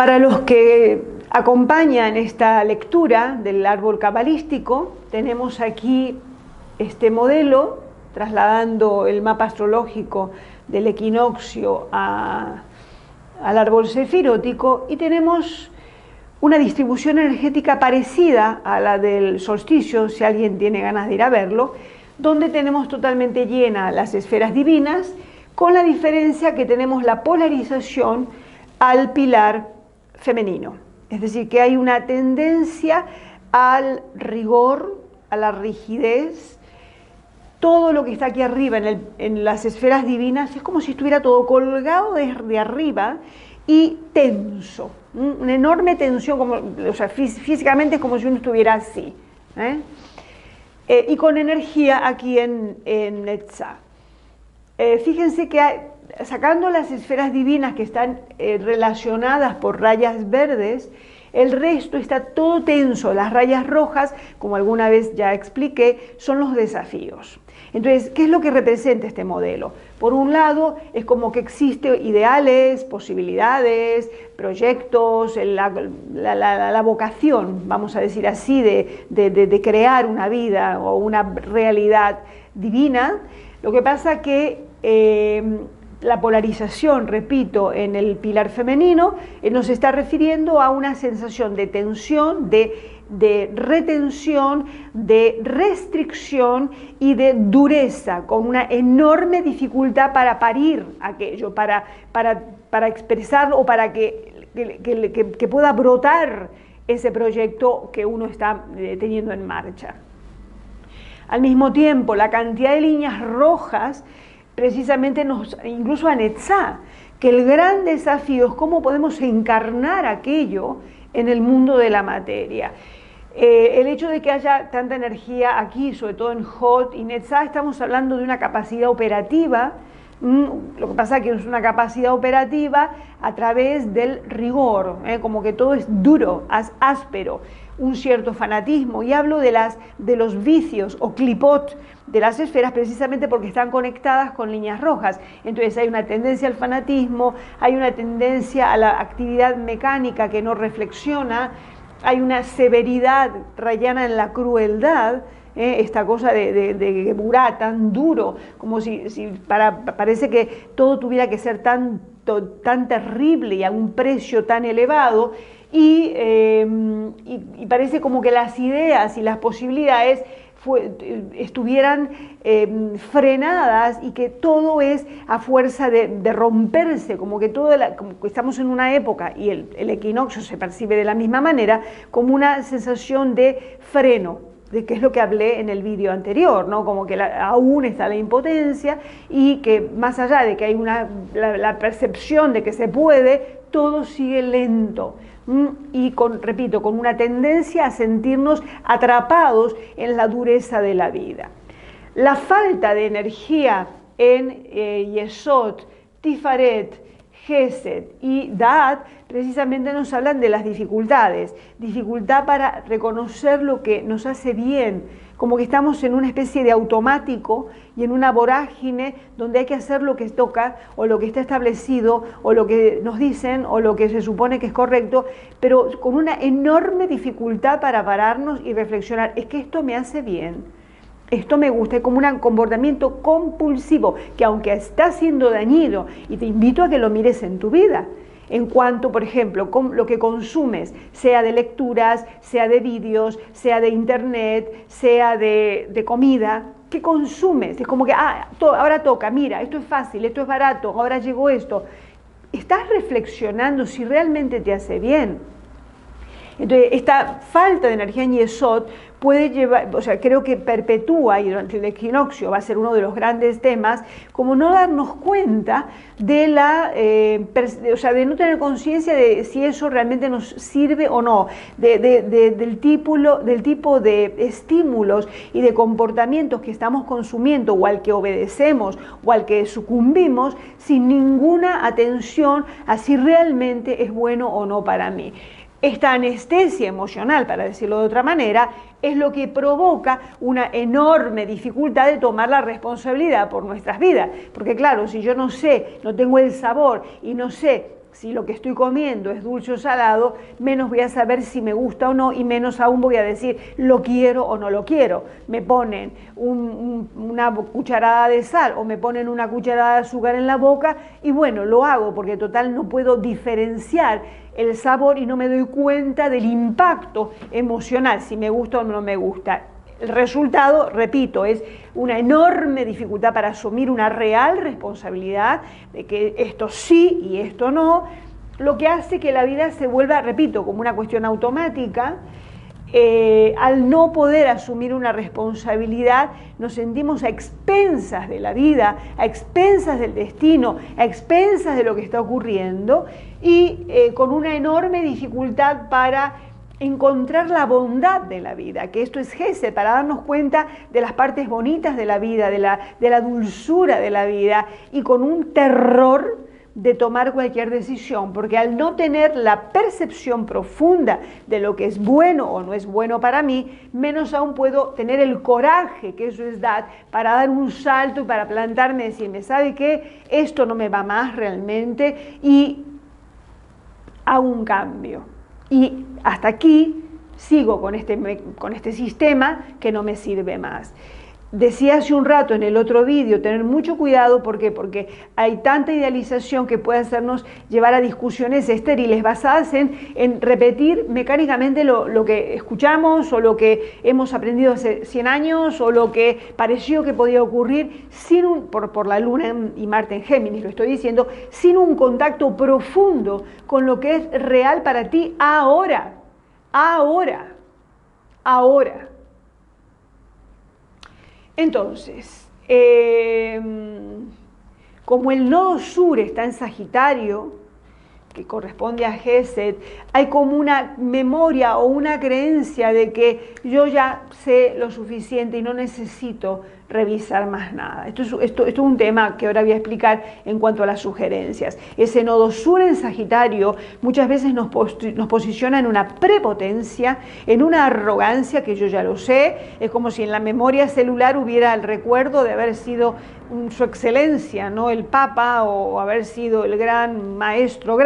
Para los que acompañan esta lectura del árbol cabalístico, tenemos aquí este modelo, trasladando el mapa astrológico del equinoccio al árbol sefirótico, y tenemos una distribución energética parecida a la del solsticio, si alguien tiene ganas de ir a verlo, donde tenemos totalmente llenas las esferas divinas, con la diferencia que tenemos la polarización al pilar femenino. Es decir, que hay una tendencia al rigor, a la rigidez. Todo lo que está aquí arriba en las esferas divinas es como si estuviera todo colgado desde arriba y tenso, una enorme tensión, o sea, físicamente es como si uno estuviera así, y con energía aquí en Netzah. Fíjense que sacando las esferas divinas que están relacionadas por rayas verdes, el resto está todo tenso. Las rayas rojas, como alguna vez ya expliqué, son los desafíos. Entonces, ¿qué es lo que representa este modelo? Por un lado, es como que existen ideales, posibilidades, proyectos, la vocación, vamos a decir así, de crear una vida o una realidad divina. Lo que pasa que la polarización, repito, en el pilar femenino nos está refiriendo a una sensación de tensión, de retención, de restricción y de dureza, con una enorme dificultad para parir aquello, para expresarlo o para que pueda brotar ese proyecto que uno está teniendo en marcha. Al mismo tiempo, la cantidad de líneas rojas precisamente incluso a Netzah, que el gran desafío es cómo podemos encarnar aquello en el mundo de la materia. El hecho de que haya tanta energía aquí, sobre todo en Hod y Netzah, estamos hablando de una capacidad operativa. Lo que pasa es que es una capacidad operativa a través del rigor, como que todo es duro, áspero, un cierto fanatismo, y hablo de los vicios o clipot de las esferas precisamente porque están conectadas con líneas rojas. Entonces hay una tendencia al fanatismo, hay una tendencia a la actividad mecánica que no reflexiona, hay una severidad rayana en la crueldad, esta cosa de burá tan duro, como si parece que todo tuviera que ser tan terrible y a un precio tan elevado, y parece como que las ideas y las posibilidades estuvieran frenadas, y que todo es a fuerza de romperse, como que como que estamos en una época, y el equinoccio se percibe de la misma manera, como una sensación de freno, de que es lo que hablé en el vídeo anterior, ¿no? Como que aún está la impotencia, y que más allá de que hay la percepción de que se puede, todo sigue lento. Y repito, con una tendencia a sentirnos atrapados en la dureza de la vida. La falta de energía en Yesod, Tifaret, Gesed y Da'at precisamente nos hablan de las dificultades, dificultad para reconocer lo que nos hace bien, como que estamos en una especie de automático y en una vorágine donde hay que hacer lo que toca o lo que está establecido o lo que nos dicen o lo que se supone que es correcto, pero con una enorme dificultad para pararnos y reflexionar, es que esto me hace bien. Esto me gusta, es como un comportamiento compulsivo que, aunque está siendo dañino, y te invito a que lo mires en tu vida, en cuanto, por ejemplo, con lo que consumes, sea de lecturas, sea de vídeos, sea de internet, sea de comida, ¿qué consumes? Es como que, ahora toca, mira, esto es fácil, esto es barato, ahora llegó esto. ¿Estás reflexionando si realmente te hace bien? Entonces, esta falta de energía en Yesod puede llevar, o sea, creo que perpetúa, y durante el equinoccio va a ser uno de los grandes temas, como no darnos cuenta de de no tener conciencia de si eso realmente nos sirve o no, del tipo de estímulos y de comportamientos que estamos consumiendo, o al que obedecemos, o al que sucumbimos, sin ninguna atención a si realmente es bueno o no para mí. Esta anestesia emocional, para decirlo de otra manera, es lo que provoca una enorme dificultad de tomar la responsabilidad por nuestras vidas. Porque claro, si yo no sé, no tengo el sabor y no sé si lo que estoy comiendo es dulce o salado, menos voy a saber si me gusta o no, y menos aún voy a decir lo quiero o no lo quiero. Me ponen una cucharada de sal o me ponen una cucharada de azúcar en la boca y bueno, lo hago porque total no puedo diferenciar el sabor y no me doy cuenta del impacto emocional, si me gusta o no me gusta. El resultado, repito, es una enorme dificultad para asumir una real responsabilidad de que esto sí y esto no, lo que hace que la vida se vuelva, repito, como una cuestión automática. Al no poder asumir una responsabilidad, nos sentimos a expensas de la vida, a expensas del destino, a expensas de lo que está ocurriendo y con una enorme dificultad para encontrar la bondad de la vida, que esto es Gesed, para darnos cuenta de las partes bonitas de la vida, de la dulzura de la vida, y con un terror de tomar cualquier decisión, porque al no tener la percepción profunda de lo que es bueno o no es bueno para mí, menos aún puedo tener el coraje, que eso es dar, para dar un salto y para plantarme y decirme, ¿sabe qué? Esto no me va más realmente y hago un cambio. Y hasta aquí sigo con este sistema que no me sirve más. Decía hace un rato en el otro vídeo, tener mucho cuidado, ¿por qué? Porque hay tanta idealización que puede hacernos llevar a discusiones estériles basadas en repetir mecánicamente lo que escuchamos o lo que hemos aprendido hace 100 años o lo que pareció que podía ocurrir por la Luna y Marte en Géminis, lo estoy diciendo, sin un contacto profundo con lo que es real para ti ahora. Entonces, como el nodo sur está en Sagitario, que corresponde a Gesed, hay como una memoria o una creencia de que yo ya sé lo suficiente y no necesito revisar más nada. Esto es un tema que ahora voy a explicar en cuanto a las sugerencias. Ese nodo sur en Sagitario muchas veces nos posiciona en una prepotencia, en una arrogancia que yo ya lo sé. Es como si en la memoria celular hubiera el recuerdo de haber sido su excelencia, ¿no? El Papa, o haber sido el gran maestro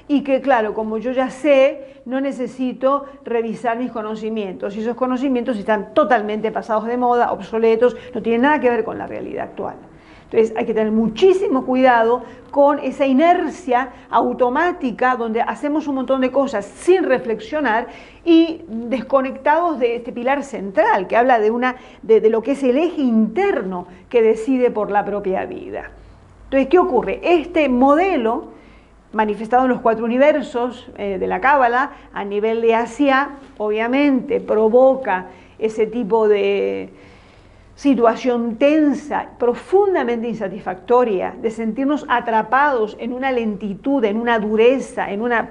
y que claro, como yo ya sé, no necesito revisar mis conocimientos, y esos conocimientos están totalmente pasados de moda, obsoletos, no tienen nada que ver con la realidad actual. Entonces hay que tener muchísimo cuidado con esa inercia automática donde hacemos un montón de cosas sin reflexionar y desconectados de este pilar central que habla de lo que es el eje interno que decide por la propia vida. Entonces, ¿qué ocurre? Este modelo manifestado en los 4 universos de la Cábala, a nivel de Asia, obviamente provoca ese tipo de situación tensa, profundamente insatisfactoria, de sentirnos atrapados en una lentitud, en una dureza,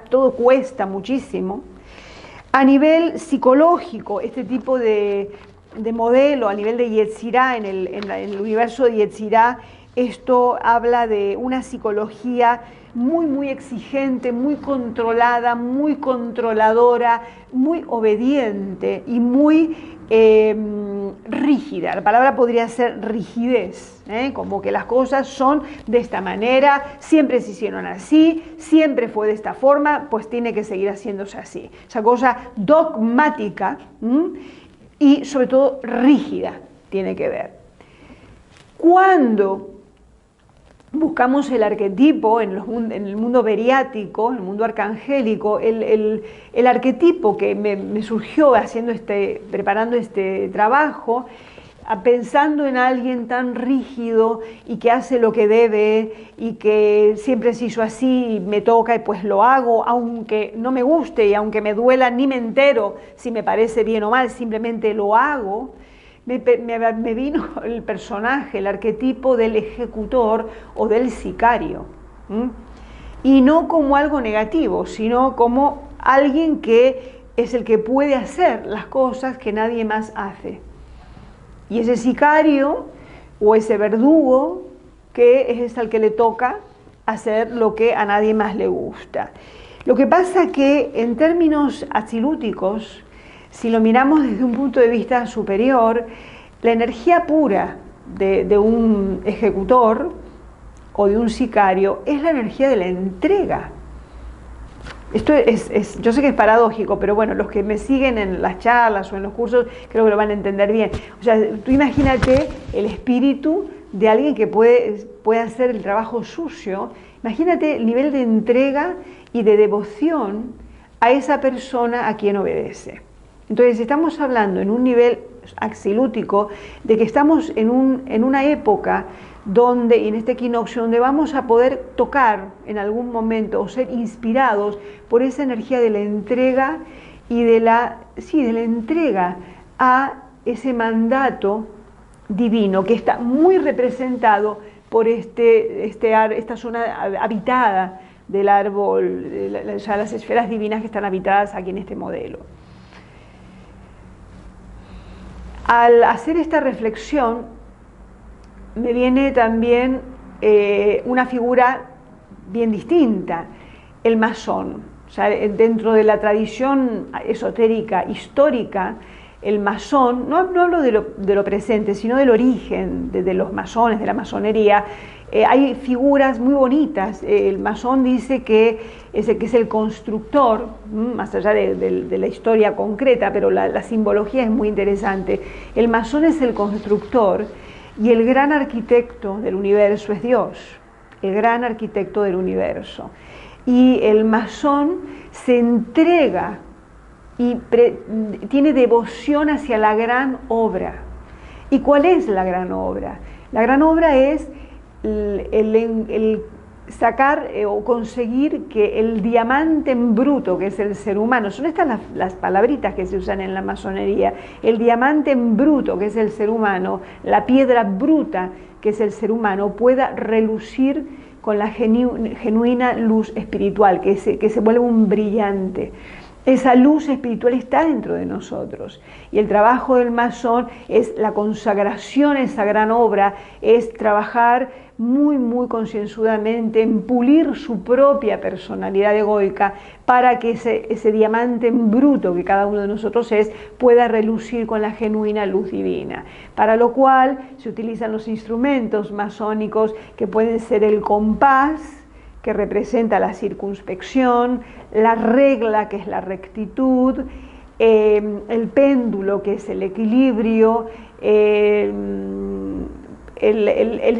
todo cuesta muchísimo. A nivel psicológico, este tipo de modelo, a nivel de Yetzirah, en el universo de Yetzirah, esto habla de una psicología muy, muy exigente, muy controlada, muy controladora, muy obediente y muy rígida. La palabra podría ser rigidez, como que las cosas son de esta manera, siempre se hicieron así, siempre fue de esta forma, pues tiene que seguir haciéndose así. Esa cosa dogmática y sobre todo rígida tiene que ver. Cuando buscamos el arquetipo en el mundo beriático, en el mundo arcangélico, el arquetipo que me surgió preparando este trabajo, pensando en alguien tan rígido y que hace lo que debe y que siempre se hizo así y me toca y pues lo hago, aunque no me guste y aunque me duela, ni me entero si me parece bien o mal, simplemente lo hago. Me vino el personaje, el arquetipo del ejecutor o del sicario, y no como algo negativo, sino como alguien que es el que puede hacer las cosas que nadie más hace. Y ese sicario o ese verdugo que es al que le toca hacer lo que a nadie más le gusta. Lo que pasa que en términos atzilúticos, si lo miramos desde un punto de vista superior, la energía pura de un ejecutor o de un sicario es la energía de la entrega. Esto yo sé que es paradójico, pero bueno, los que me siguen en las charlas o en los cursos creo que lo van a entender bien. O sea, tú imagínate el espíritu de alguien que puede hacer el trabajo sucio. Imagínate el nivel de entrega y de devoción a esa persona a quien obedece. Entonces estamos hablando en un nivel axilútico de que estamos en una época donde, y en este equinoccio, donde vamos a poder tocar en algún momento o ser inspirados por esa energía de la entrega y de la entrega a ese mandato divino que está muy representado por esta zona habitada del árbol, las esferas divinas que están habitadas aquí en este modelo. Al hacer esta reflexión, me viene también una figura bien distinta, el masón. O sea, dentro de la tradición esotérica histórica, el masón, no hablo de lo presente, sino del origen de los masones, de la masonería. Hay figuras muy bonitas. El masón dice que es el constructor, más allá de la historia concreta, pero la simbología es muy interesante. El masón es el constructor y el gran arquitecto del universo es Dios, el gran arquitecto del universo. Y el masón se entrega y tiene devoción hacia la gran obra. ¿Y cuál es la gran obra? La gran obra es el sacar o conseguir que el diamante en bruto, que es el ser humano, son estas las palabritas que se usan en la masonería, el diamante en bruto, que es el ser humano, la piedra bruta, que es el ser humano, pueda relucir con la genuina luz espiritual, que se vuelve un brillante. Esa luz espiritual está dentro de nosotros y el trabajo del masón es la consagración a esa gran obra, es trabajar muy, muy concienzudamente en pulir su propia personalidad egoica para que ese diamante en bruto que cada uno de nosotros es pueda relucir con la genuina luz divina, para lo cual se utilizan los instrumentos masónicos que pueden ser el compás, que representa la circunspección, la regla, que es la rectitud, el péndulo, que es el equilibrio, el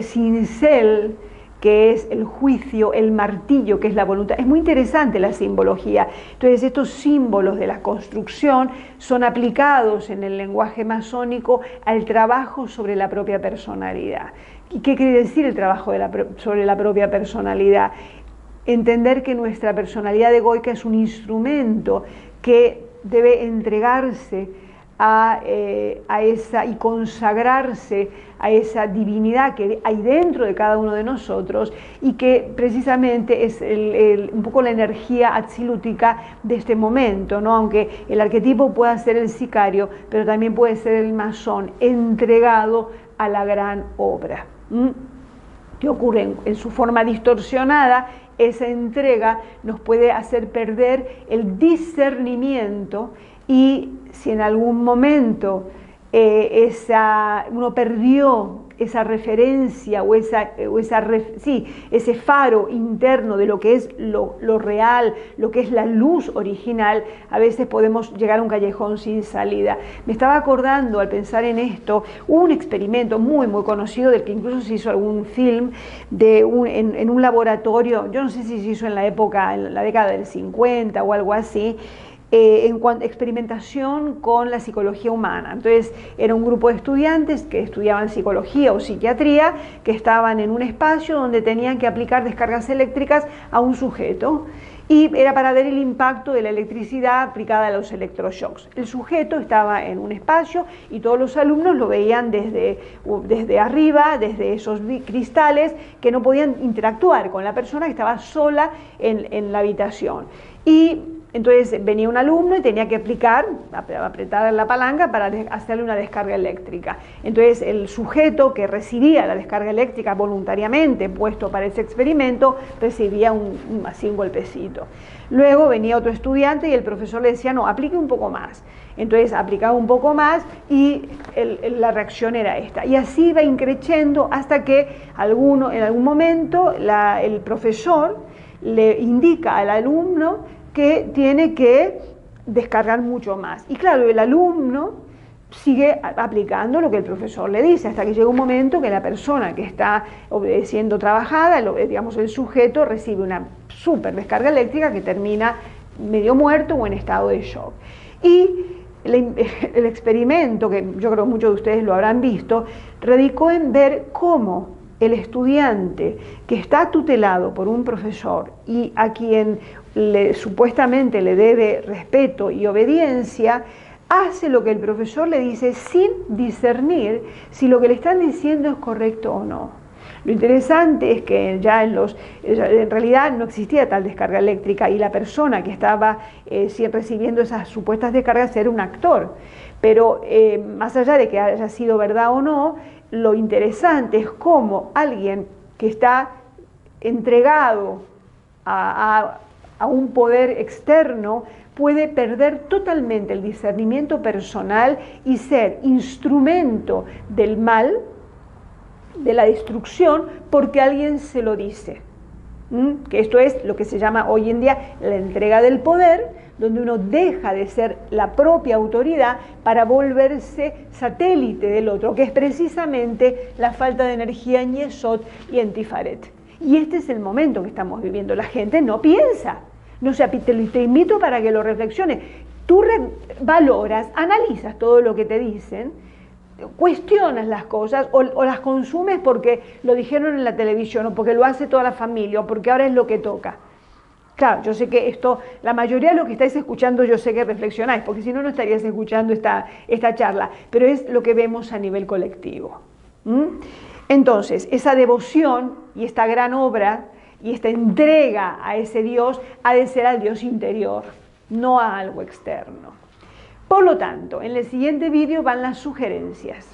cincel, que es el juicio, el martillo, que es la voluntad. Es muy interesante la simbología. Entonces, estos símbolos de la construcción son aplicados en el lenguaje masónico al trabajo sobre la propia personalidad. ¿Y qué quiere decir el trabajo sobre la propia personalidad? Entender que nuestra personalidad egoica es un instrumento que debe entregarse a esa y consagrarse a esa divinidad que hay dentro de cada uno de nosotros y que precisamente es un poco la energía axilútica de este momento, ¿no? Aunque el arquetipo pueda ser el sicario, pero también puede ser el masón entregado a la gran obra. ¿Qué ocurre? En su forma distorsionada, esa entrega nos puede hacer perder el discernimiento y si en algún momento uno perdió esa referencia o ese faro interno de lo que es lo real, lo que es la luz original, a veces podemos llegar a un callejón sin salida. Me estaba acordando al pensar en esto, hubo un experimento muy muy conocido del que incluso se hizo algún film en un laboratorio, yo no sé si se hizo en la década del 50 o algo así, experimentación con la psicología humana. Entonces era un grupo de estudiantes que estudiaban psicología o psiquiatría, que estaban en un espacio donde tenían que aplicar descargas eléctricas a un sujeto y era para ver el impacto de la electricidad aplicada a los electroshocks. El sujeto estaba en un espacio y todos los alumnos lo veían desde arriba, desde esos cristales que no podían interactuar con la persona que estaba sola en la habitación. Y entonces venía un alumno y tenía que apretar la palanca para hacerle una descarga eléctrica. Entonces el sujeto que recibía la descarga eléctrica voluntariamente puesto para ese experimento recibía así un golpecito. Luego venía otro estudiante y el profesor le decía, no, aplique un poco más. Entonces aplicaba un poco más y la reacción era esta. Y así iba increciendo hasta que en algún momento el profesor le indica al alumno que tiene que descargar mucho más. Y claro, el alumno sigue aplicando lo que el profesor le dice, hasta que llega un momento que la persona que está siendo trabajada, digamos el sujeto, recibe una súper descarga eléctrica que termina medio muerto o en estado de shock. Y el experimento, que yo creo que muchos de ustedes lo habrán visto, radicó en ver cómo el estudiante que está tutelado por un profesor y a quien supuestamente le debe respeto y obediencia, hace lo que el profesor le dice sin discernir si lo que le están diciendo es correcto o no. Lo interesante es que ya en realidad no existía tal descarga eléctrica y la persona que estaba recibiendo esas supuestas descargas era un actor. Pero más allá de que haya sido verdad o no, lo interesante es cómo alguien que está entregado a un poder externo puede perder totalmente el discernimiento personal y ser instrumento del mal, de la destrucción, porque alguien se lo dice. Que esto es lo que se llama hoy en día la entrega del poder, donde uno deja de ser la propia autoridad para volverse satélite del otro, que es precisamente la falta de energía en Yesod y en Tifaret. Y este es el momento que estamos viviendo. La gente no piensa. No sé, te invito para que lo reflexiones. Tú valoras, analizas todo lo que te dicen, cuestionas las cosas o las consumes porque lo dijeron en la televisión o porque lo hace toda la familia o porque ahora es lo que toca. Claro, yo sé que esto, la mayoría de lo que estáis escuchando, yo sé que reflexionáis, porque si no, no estarías escuchando esta charla, pero es lo que vemos a nivel colectivo. Entonces, esa devoción y esta gran obra y esta entrega a ese Dios ha de ser al Dios interior, no a algo externo. Por lo tanto, en el siguiente vídeo van las sugerencias.